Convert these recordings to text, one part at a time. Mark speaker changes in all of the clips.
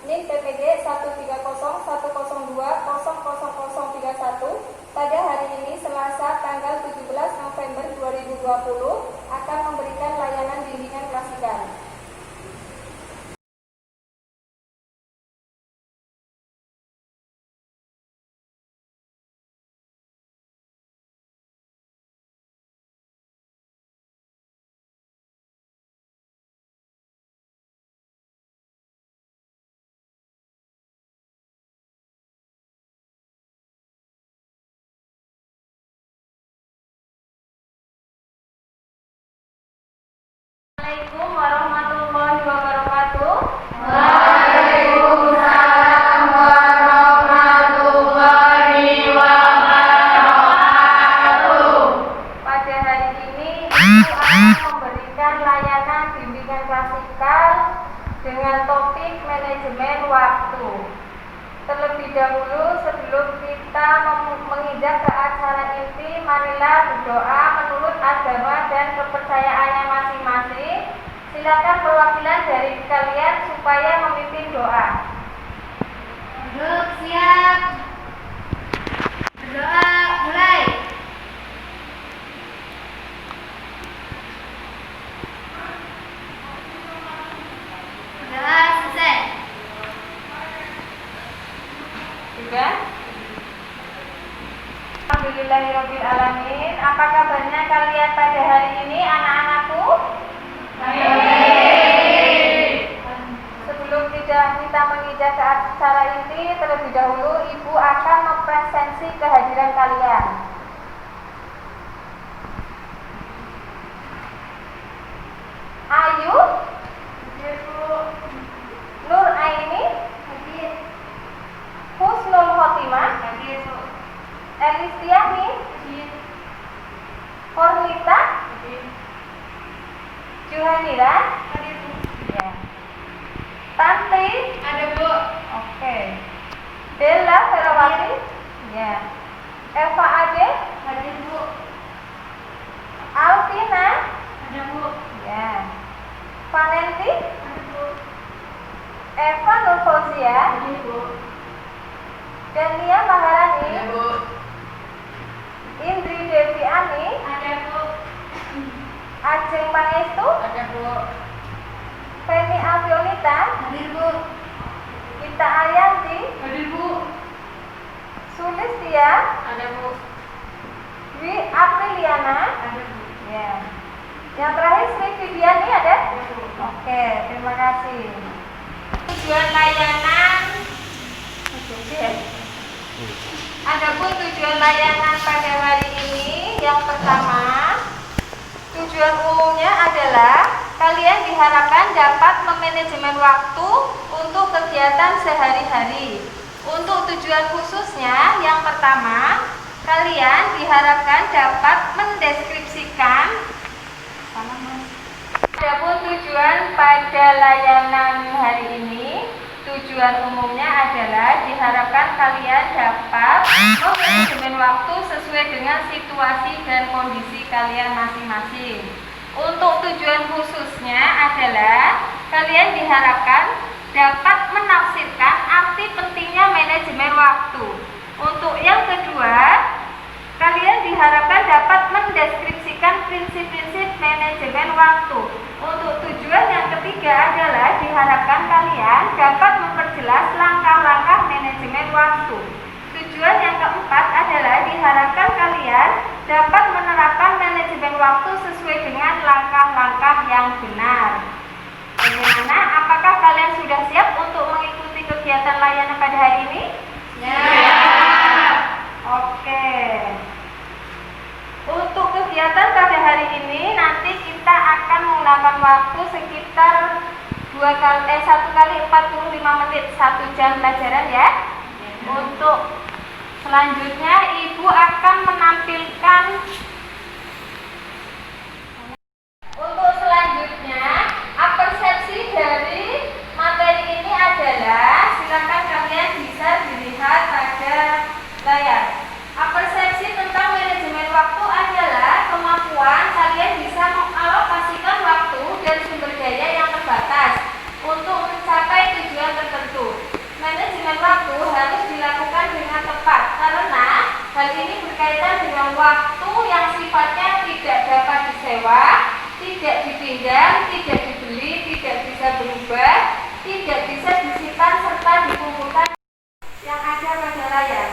Speaker 1: NIM PPG 1301002000031 pada hari ini Selasa tanggal 17 November 2020 akan memberikan layanan bimbingan klasikal.
Speaker 2: Assalamualaikum warahmatullahi wabarakatuh.
Speaker 3: Waalaikumsalam warahmatullahi wabarakatuh.
Speaker 2: Pada hari ini Ibu akan memberikan layanan bimbingan klasikal dengan topik manajemen waktu. Terlebih dahulu sebelum kita menginjak ke acara inti, marilah berdoa menurut agama dan kepercayaannya masing-masing. Silakan perwakilan dari kalian supaya memimpin doa.
Speaker 3: Duduk siap. Berdoa mulai. Berdoa selesai.
Speaker 2: Sudah? Alhamdulillahirrabbilalamin. Apa kabarnya kalian pada hari ini, anak-anakku?
Speaker 3: Baik.
Speaker 2: Sebelum kita menginjak ke acara inti, terlebih dahulu Ibu akan mempresensi kehadiran kalian. Ayu, Nur Aini, Husnul Khotimah, Elistiani, Horlita, Juhanira, ya. Tanti,
Speaker 3: Ada Bu.
Speaker 2: oke. Della Ferawati, ya. Eva Ade,
Speaker 3: Hadir Bu.
Speaker 2: Alvina,
Speaker 3: Ada Bu.
Speaker 2: ya. Vanenti,
Speaker 3: Ada Bu.
Speaker 2: Eva Nur Fauzia,
Speaker 3: Hadir Bu.
Speaker 2: Dania Maharani,
Speaker 3: Ada Bu.
Speaker 2: Indri Devi Ani,
Speaker 3: Ada Bu.
Speaker 2: Ajeng Pangestu,
Speaker 3: Ada Bu.
Speaker 2: Feni Alfionita,
Speaker 3: Hadir Bu.
Speaker 2: Gita Arianti,
Speaker 3: Hadir Bu.
Speaker 2: Sulistia,
Speaker 3: Ada Bu.
Speaker 2: Dwi Apriliana,
Speaker 3: Ada Bu.
Speaker 2: ya. Yang terakhir Sri Viviani ada?
Speaker 3: Ada Bu.
Speaker 2: Oke, terima kasih. Tujuan layanan, adapun tujuan layanan pada hari ini yang pertama, tujuan umumnya adalah kalian diharapkan dapat memanajemen waktu untuk kegiatan sehari-hari. Untuk tujuan khususnya yang pertama, kalian diharapkan dapat mendeskripsikan. Adapun tujuan pada layanan hari ini, tujuan umumnya adalah diharapkan kalian dapat memanajemen waktu sesuai dengan situasi dan kondisi kalian masing-masing. Untuk tujuan khususnya adalah kalian diharapkan dapat menafsirkan arti pentingnya manajemen waktu. Untuk yang kedua, kalian diharapkan dapat mendeskripsikan prinsip-prinsip manajemen waktu. Untuk tujuan yang ketiga adalah diharapkan kalian dapat memperjelas langkah-langkah manajemen waktu. Tujuan yang keempat adalah diharapkan kalian dapat menerapkan manajemen waktu sesuai dengan langkah-langkah yang benar. Bagaimana? Apakah kalian sudah siap untuk mengikuti kegiatan layanan pada hari ini?
Speaker 3: Siap.
Speaker 2: Oke. Untuk kegiatan pada hari ini nanti kita akan menggunakan waktu sekitar 1 kali 45 menit, 1 jam pelajaran ya. Untuk selanjutnya Ibu akan menampilkan. Untuk selanjutnya, persepsi dari materi ini adalah, silakan kalian bisa dilihat pada layar. Persepsi tentang manajemen waktu adalah kemampuan kalian bisa mengalokasikan waktu dan sumber daya yang terbatas untuk mencapai tujuan tertentu. dengan waktu yang sifatnya tidak dapat disewa, tidak dipinjam, tidak dibeli, tidak bisa berubah, tidak bisa disimpan serta dikumpulkan yang ada pada layar.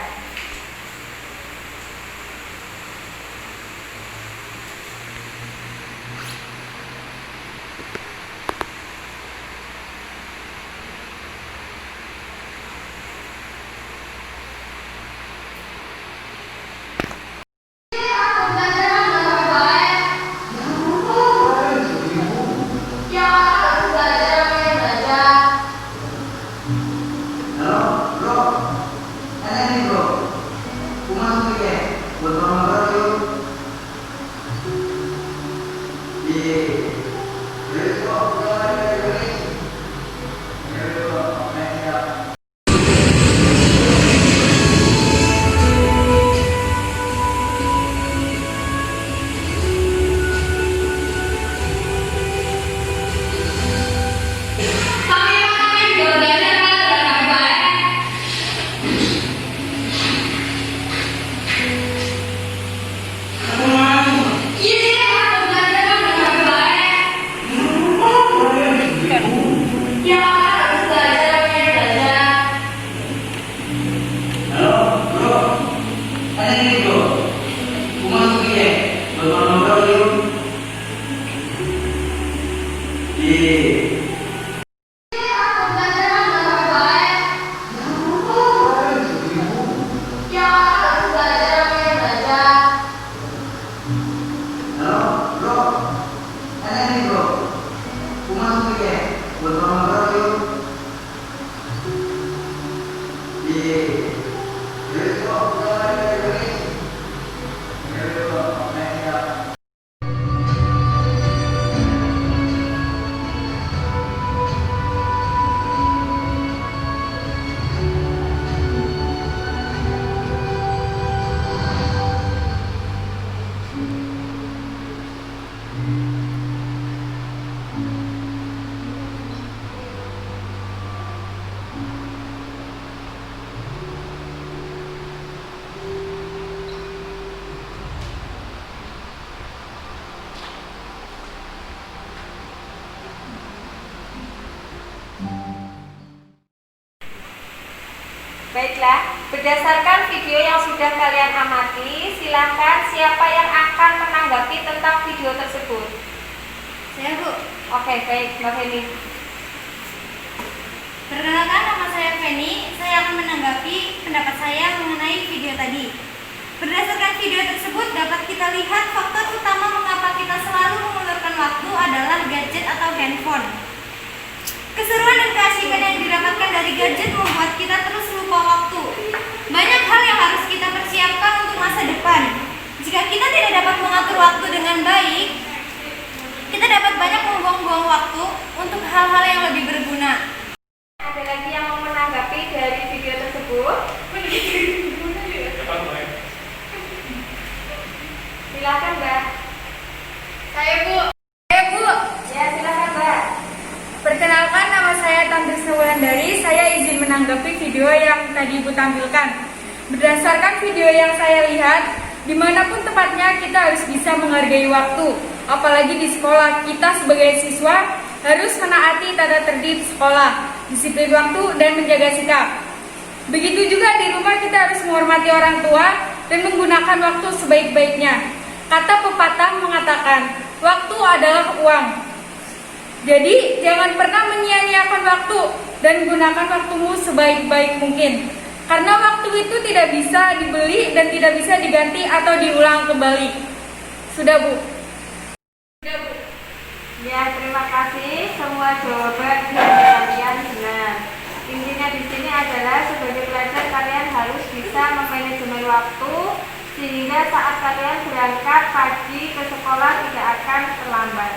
Speaker 2: Baiklah, berdasarkan video yang sudah kalian amati, silahkan siapa yang akan menanggapi tentang video tersebut?
Speaker 3: Saya, Bu.
Speaker 2: Oke, baik, Mbak Feni.
Speaker 3: Perkenalkan, nama saya Feni. Saya akan menanggapi pendapat saya mengenai video tadi. Berdasarkan video tersebut dapat kita lihat faktor utama mengapa kita selalu mengulurkan waktu adalah gadget atau handphone. Keseruan dan keasikan yang didapatkan dari gadget membuat kita terus lupa waktu. Banyak hal yang harus kita persiapkan untuk masa depan. Jika kita tidak dapat mengatur waktu dengan baik, kita dapat banyak membuang-buang waktu untuk hal-hal yang lebih berguna.
Speaker 2: Ada lagi yang mau menanggapi dari video tersebut? Silakan, Mbak.
Speaker 3: Saya, Bu. Saya, Bu.
Speaker 2: Ya, silakan, Mbak.
Speaker 4: Perkenalkan, nama saya Tantrisna Wulandari. Saya izin menanggapi video yang tadi Ibu tampilkan. Berdasarkan video yang saya lihat, dimanapun tempatnya kita harus bisa menghargai waktu. Apalagi di sekolah, kita sebagai siswa harus menaati tata tertib sekolah, disiplin waktu, dan menjaga sikap. Begitu juga di rumah kita harus menghormati orang tua dan menggunakan waktu sebaik-baiknya. Kata pepatah mengatakan, waktu adalah uang. Jadi, jangan pernah menyia-nyiakan waktu dan gunakan waktumu sebaik-baik mungkin. Karena waktu itu tidak bisa dibeli dan tidak bisa diganti atau diulang kembali. Sudah, Bu?
Speaker 2: Sudah, Bu. Ya, terima kasih. Semua jawaban dari kalian benar. Intinya di sini adalah sebagai pelajar kalian harus bisa memanajemen waktu sehingga saat kalian berangkat pagi ke sekolah tidak akan terlambat.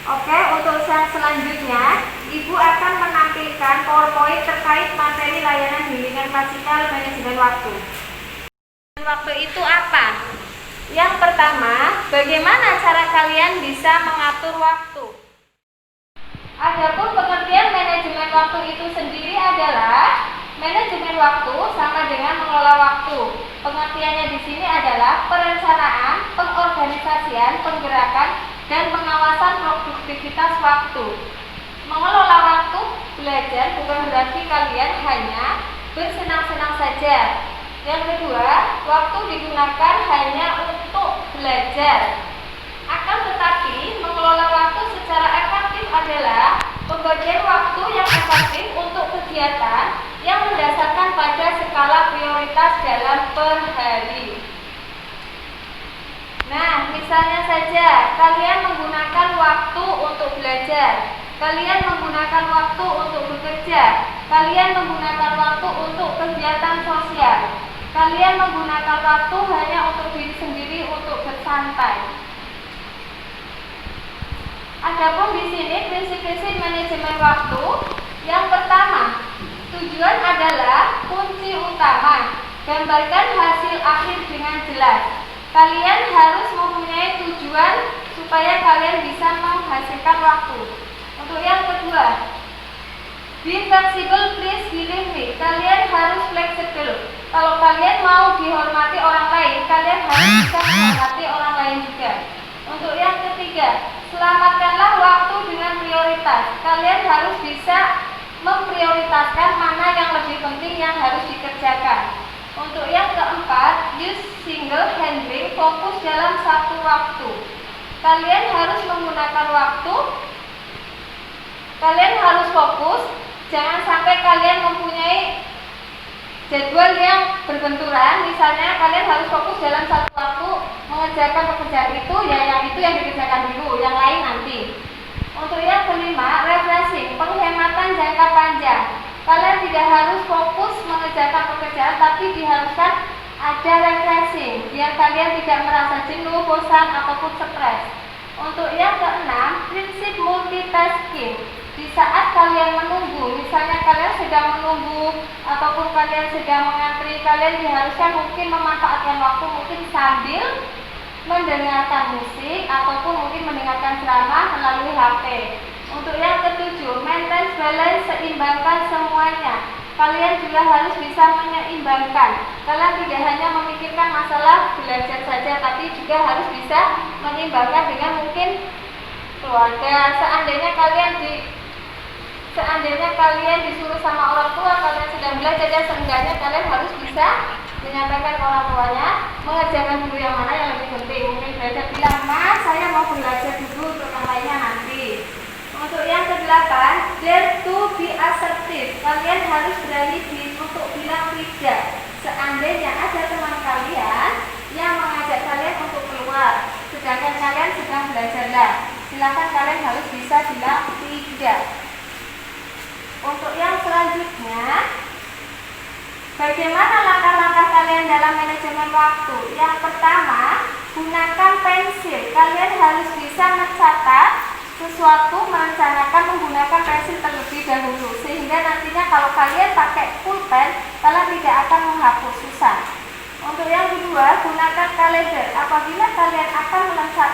Speaker 2: Oke, untuk yang selanjutnya, Ibu akan menampilkan PowerPoint terkait materi layanan bimbingan klasikal manajemen waktu. Waktu itu apa? Yang pertama, bagaimana cara kalian bisa mengatur waktu? Adapun pengertian manajemen waktu itu sendiri adalah Manajemen waktu sama dengan mengelola waktu. Pengertiannya di sini adalah perencanaan, pengorganisasian, penggerakan, dan pengawasan produktivitas waktu. Mengelola waktu belajar bukan berarti kalian hanya bersenang-senang saja. Yang kedua, waktu digunakan hanya untuk belajar. Akan tetapi, mengelola waktu secara efektif adalah pembagian waktu yang efektif untuk kegiatan yang berdasarkan pada skala prioritas dalam per hari. Nah, misalnya saja, kalian menggunakan waktu untuk belajar, kalian menggunakan waktu untuk bekerja, kalian menggunakan waktu untuk kegiatan sosial, kalian menggunakan waktu hanya untuk diri sendiri untuk bersantai. Adapun di sini prinsip-prinsip manajemen waktu. Yang pertama, tujuan adalah kunci utama. Gambarkan hasil akhir dengan jelas. Kalian harus mempunyai tujuan supaya kalian bisa menghasilkan waktu. Untuk yang kedua, be flexible, please believe me. Kalian harus fleksibel. Kalau kalian mau dihormati orang lain, kalian harus bisa menghormati orang lain juga. Untuk yang ketiga, selamatkanlah waktu dengan prioritas. Kalian harus bisa memprioritaskan mana yang lebih penting yang harus dikerjakan. Untuk yang keempat, use single handling, fokus dalam satu waktu. Kalian harus menggunakan waktu. Kalian harus fokus. Jangan sampai kalian mempunyai jadwal yang berbenturan. Misalnya kalian harus fokus dalam satu waktu mengerjakan pekerjaan itu, ya yang itu yang dikerjakan dulu, yang lain nanti. Untuk yang kelima, refreshing, penghematan jangka panjang. Kalian tidak harus fokus mengerjakan pekerjaan, tapi diharuskan ada refreshing biar kalian tidak merasa jenuh, bosan ataupun stres. Untuk yang keenam, prinsip multitasking. Di saat kalian menunggu, misalnya kalian sedang menunggu ataupun kalian sedang mengantri, kalian diharuskan mungkin memanfaatkan waktu mungkin sambil mendengarkan musik ataupun mungkin mendengarkan ceramah melalui HP. Untuk yang ketujuh, maintain balance, seimbangkan semuanya. Kalian juga harus bisa menyeimbangkan. Kalian tidak hanya memikirkan masalah belajar saja, tapi juga harus bisa menyeimbangkan dengan mungkin keluarga. Seandainya kalian disuruh sama orang tua, kalian sedang belajar, dan seenggaknya kalian harus bisa menyampaikan ke orang tuanya, mengerjakan dulu yang mana yang lebih penting. Mungkin belajar bilang, mas saya mau belajar dulu, untuk yang lainnya nanti. Untuk yang kedelapan, dare to be assertive. Kalian harus berani untuk bilang tidak. Seandainya ada teman kalian yang mengajak kalian untuk keluar, sedangkan kalian sedang belajar, silakan kalian harus bisa bilang tidak. Untuk yang selanjutnya, bagaimana langkah-langkah kalian dalam manajemen waktu? Yang pertama, gunakan pensil. Kalian harus bisa mencatat sesuatu, merencanakan menggunakan pensil terlebih dahulu, sehingga nantinya kalau kalian pakai pulpen, kalian tidak akan menghapus, susah. Untuk yang kedua, gunakan kalender. Apabila kalian akan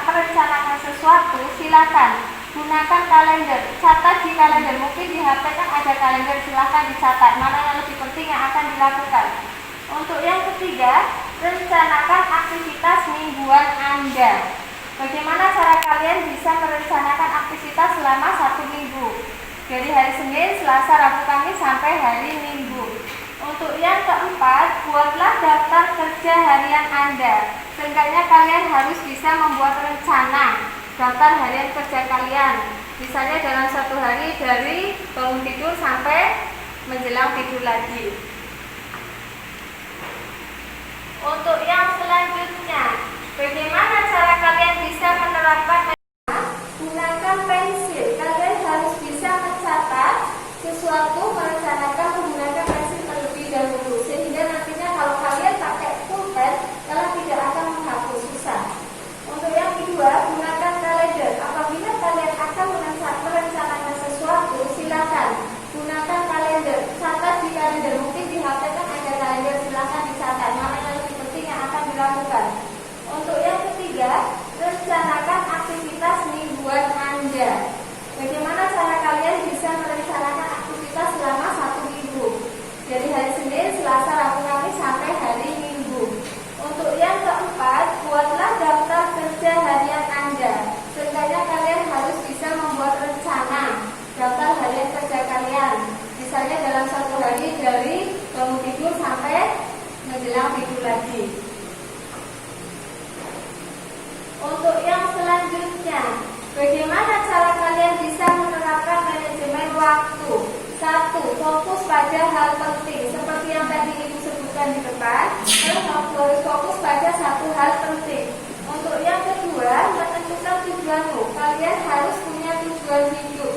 Speaker 2: merencanakan sesuatu, silakan gunakan kalender. Catat di kalender. Mungkin di HP kan ada kalender, silakan dicatat mana yang lebih penting yang akan dilakukan. Untuk yang ketiga, rencanakan aktivitas mingguan Anda. Bagaimana cara kalian bisa merencanakan aktivitas selama 1 minggu, dari hari Senin, Selasa, Rabu, Kamis sampai hari Minggu. Untuk yang keempat, buatlah daftar kerja harian Anda. Seenggaknya kalian harus bisa membuat rencana daftar harian kerja kalian. Misalnya dalam 1 hari dari bangun tidur sampai menjelang tidur lagi. Untuk yang selanjutnya, bagaimana cara kalian bisa menerapkan? Gunakan pensil. Kalian harus bisa mencatat sesuatu, merencanakan menggunakan pensil terlebih dahulu, sehingga nantinya kalau kalian pakai pulpen, kalian tidak akan menghapus, susah. Untuk yang kedua, gunakan kalender. Apabila kalian akan merencanakan sesuatu, silakan gunakan kalender. Catat di kalender. Mungkin
Speaker 1: itu lagi. Untuk yang selanjutnya, bagaimana cara kalian bisa menerapkan manajemen waktu? 1. Fokus pada hal penting seperti yang tadi Ibu sebutkan di depan. Harus fokus pada satu hal penting. Untuk yang kedua, menentukan tujuanmu. Kalian harus punya tujuan hidup.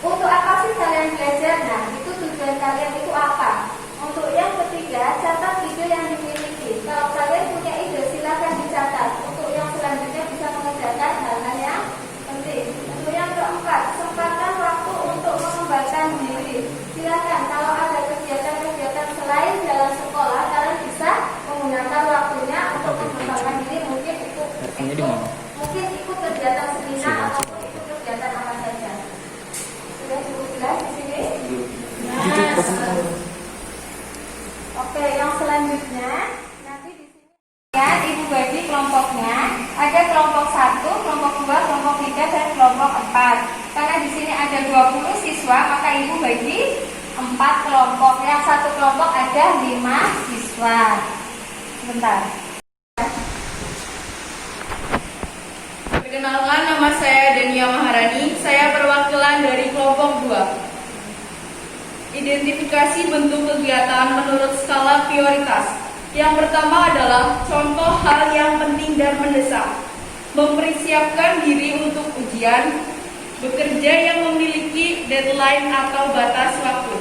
Speaker 1: Untuk apa sih kalian belajar? Nah, itu tujuan kalian itu apa? Untuk yang ketiga, catat ide yang dimiliki. Kalau kalian punya ide, silakan dicatat. Untuk yang selanjutnya bisa mengerjakan hal-hal yang penting. Untuk yang keempat, sempatkan waktu untuk mengembangkan diri. Silakan kalau ada kegiatan-kegiatan selain jalan sekolah, kalian bisa menggunakan waktunya untuk mengembangkan diri. Mungkin ikut kegiatan seminar ataupun ikut kegiatan apa saja. Sudah cukup jelas di sini? Oke, yang selanjutnya nanti di sini ya Ibu bagi kelompoknya. Ada kelompok 1, kelompok 2, kelompok 3 dan kelompok 4. Karena di sini ada 20 siswa, maka Ibu bagi 4 kelompok. Yang satu kelompok ada 5 siswa. Sebentar.
Speaker 4: Perkenalkan, nama saya Dania Maharani. Saya perwakilan dari kelompok 2. Identifikasi bentuk kegiatan menurut skala prioritas. Yang pertama adalah contoh hal yang penting dan mendesak. Mempersiapkan diri untuk ujian, bekerja yang memiliki deadline atau batas waktu.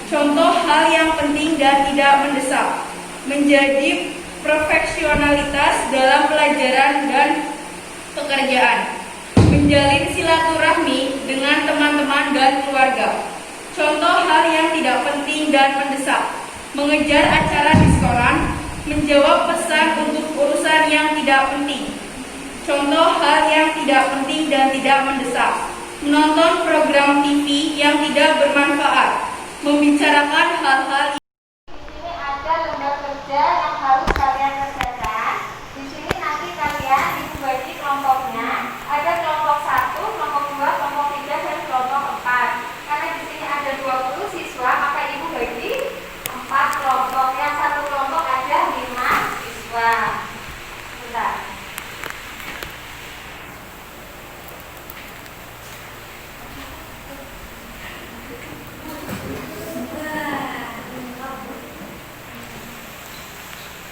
Speaker 4: Contoh hal yang penting dan tidak mendesak. Menjadi profesionalitas dalam pelajaran dan pekerjaan. Menjalin silaturahmi dengan teman-teman dan keluarga. Contoh hal yang tidak penting dan mendesak. Mengejar acara diskoran. Menjawab pesan untuk urusan yang tidak penting. Contoh hal yang tidak penting dan tidak mendesak. Menonton program TV yang tidak bermanfaat. Membicarakan hal-hal.
Speaker 1: Di sini ada lembar kerja yang harus kalian kerjakan. Di sini nanti kalian dibagi kelompoknya. Ada kelompok 1, kelompok 2, kelompok 3 dan kelompok 4. Karena di sini ada 20 siswa, maka Ibu bagi 4 kelompok. Yang satu kelompok ada 5 siswa. Bentar.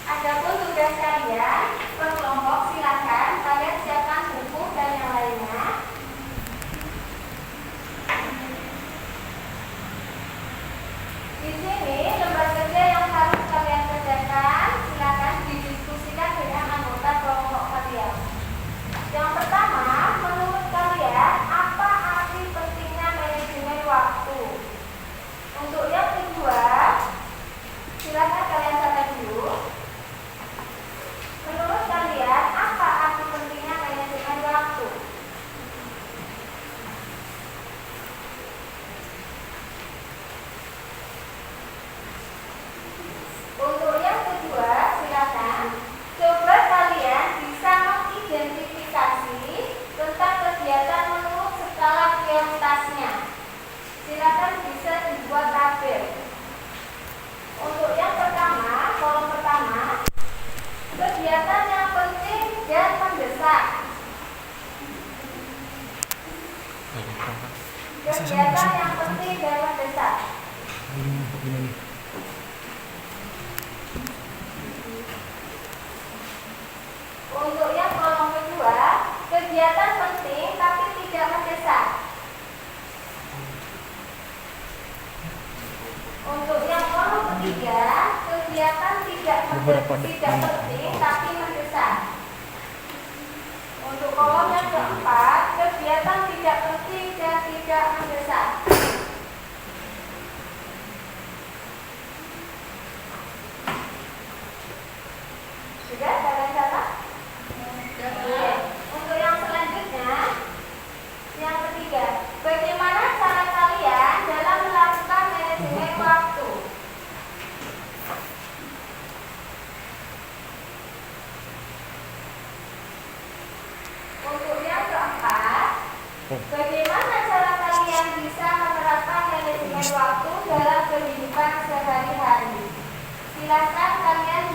Speaker 1: Adapun tugas kalian per kelompok, silakan kalian siapkan buku dan yang lainnya. Di sini lembar kerja yang harus kalian kerjakan, silakan didiskusikan dengan anggota kelompok kalian. Yang pertama, menurut kalian apa arti pentingnya manajemen waktu? Untuk yang kedua, silakan kalian catat dulu. Menurut kalian, apa arti pentingnya manajemen waktu? Untuk yang kedua, silakan coba kalian bisa mengidentifikasi tentang kegiatan menurut skala prioritasnya. Silakan bisa dibuat tabel. Untuk yang pertama, kolom pertama, kegiatan yang penting dan mendesak. Kegiatan yang penting dan mendesak. Untuk yang kolom kedua, kegiatan penting tapi tidak mendesak. Untuk yang kolom ketiga, kegiatan tidak penting tapi mendesak. Untuk kolom yang keempat, kegiatan tidak penting dan tidak mendesak. Sudah kalian catat? Oke. Untuk yang selanjutnya, yang ketiga, bagaimana cara kalian dalam melakukan manajemen waktu? Untuk yang keempat, bagaimana cara kalian bisa menerapkan manajemen waktu dalam kehidupan sehari-hari? Silakan kalian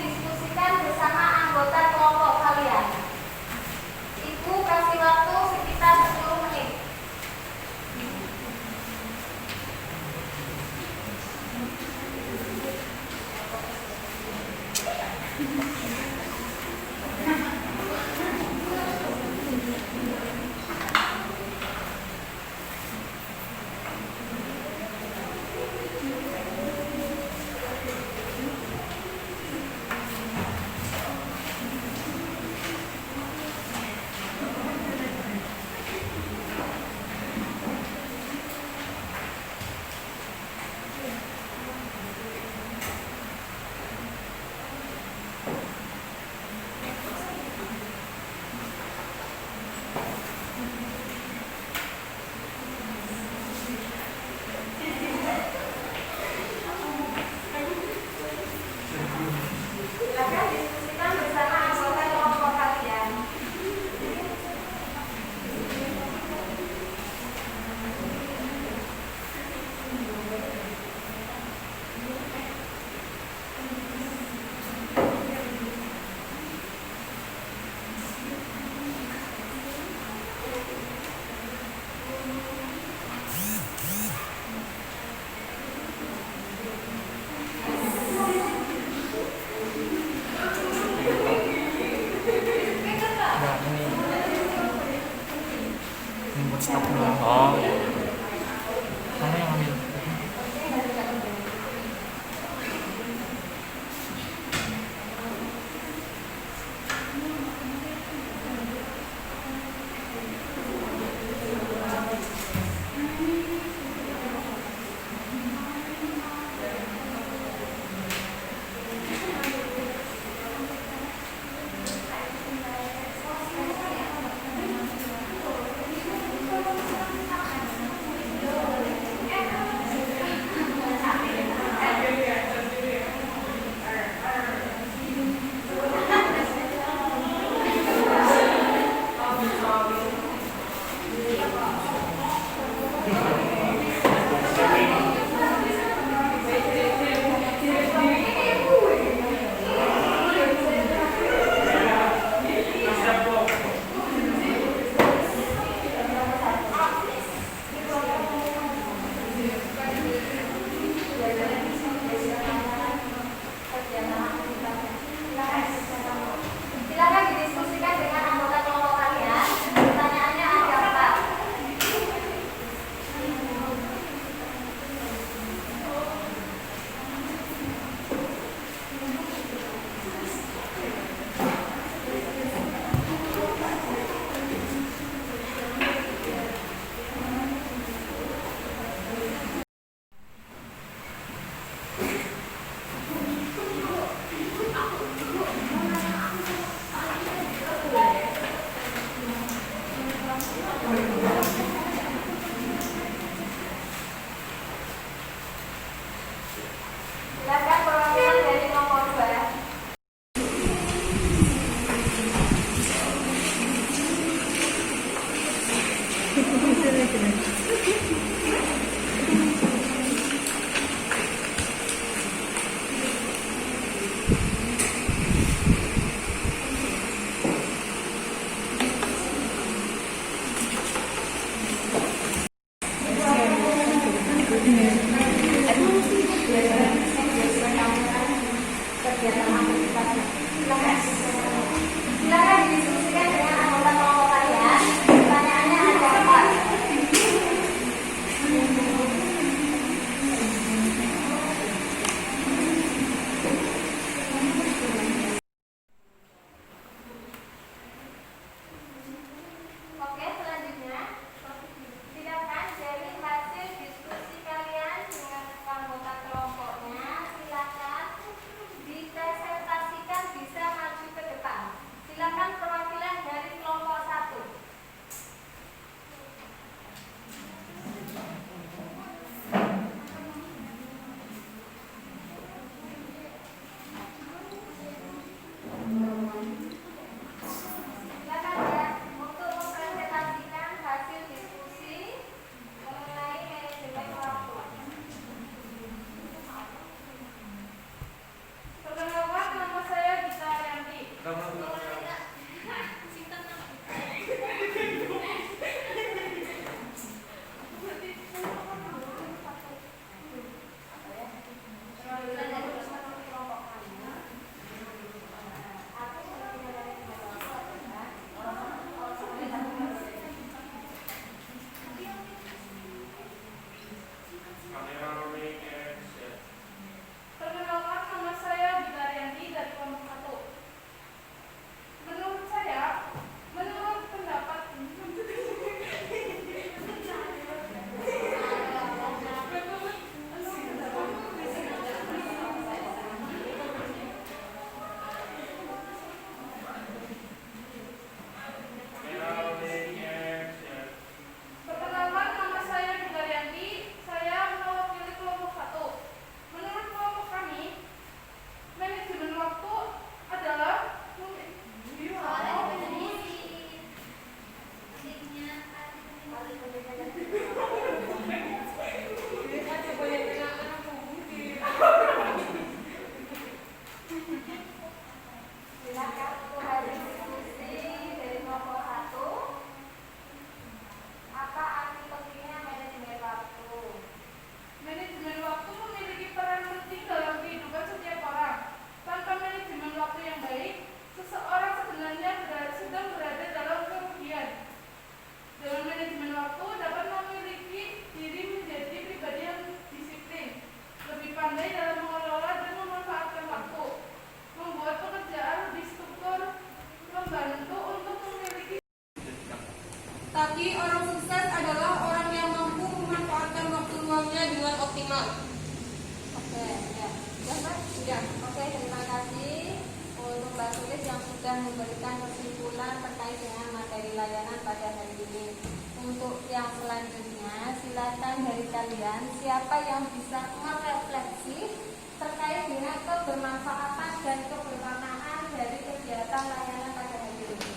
Speaker 1: sudah memberikan kesimpulan terkait dengan materi layanan pada hari ini. Untuk yang selanjutnya, silakan dari kalian siapa yang bisa merefleksi terkait dengan kebermanfaatan dan kebermaknaan dari kegiatan layanan pada hari ini.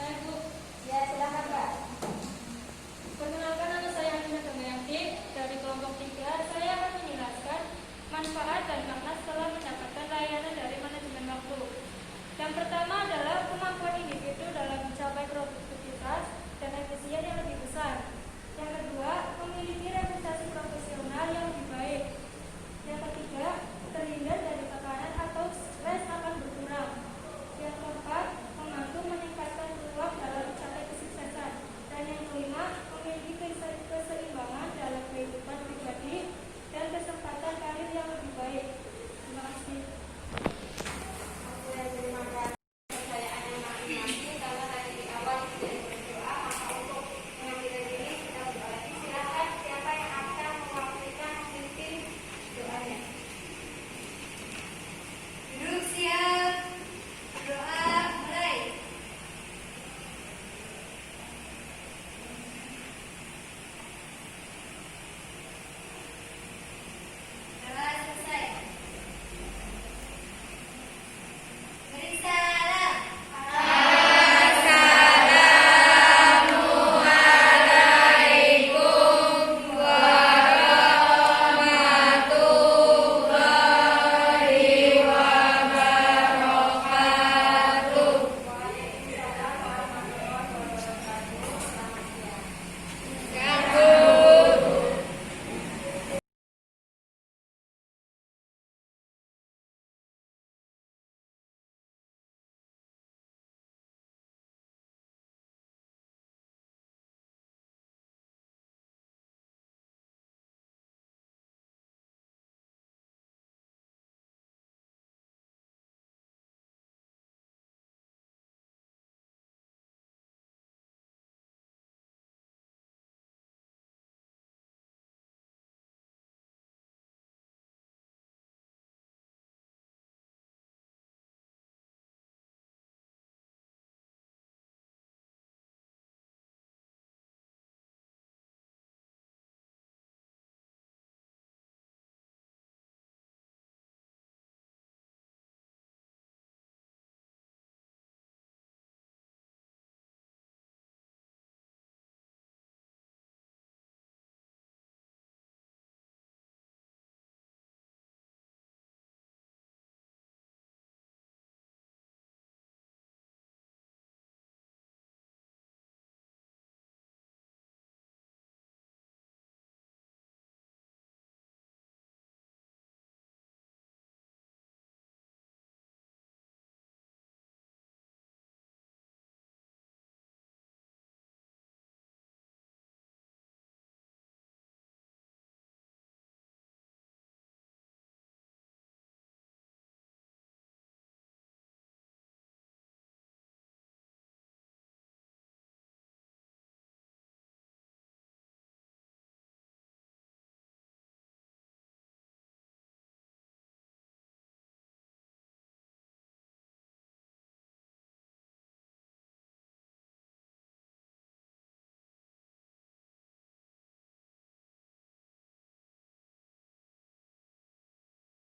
Speaker 4: Saya Bu,
Speaker 1: Ya, silakan Mbak.
Speaker 4: perkenalkan nama saya Amina Damayanti dari kelompok 3. Saya akan menjelaskan manfaat dan makna setelah mendapatkan layanan dari manajemen waktu. Yang pertama adalah kemampuan individu dalam mencapai produktivitas dan efisien yang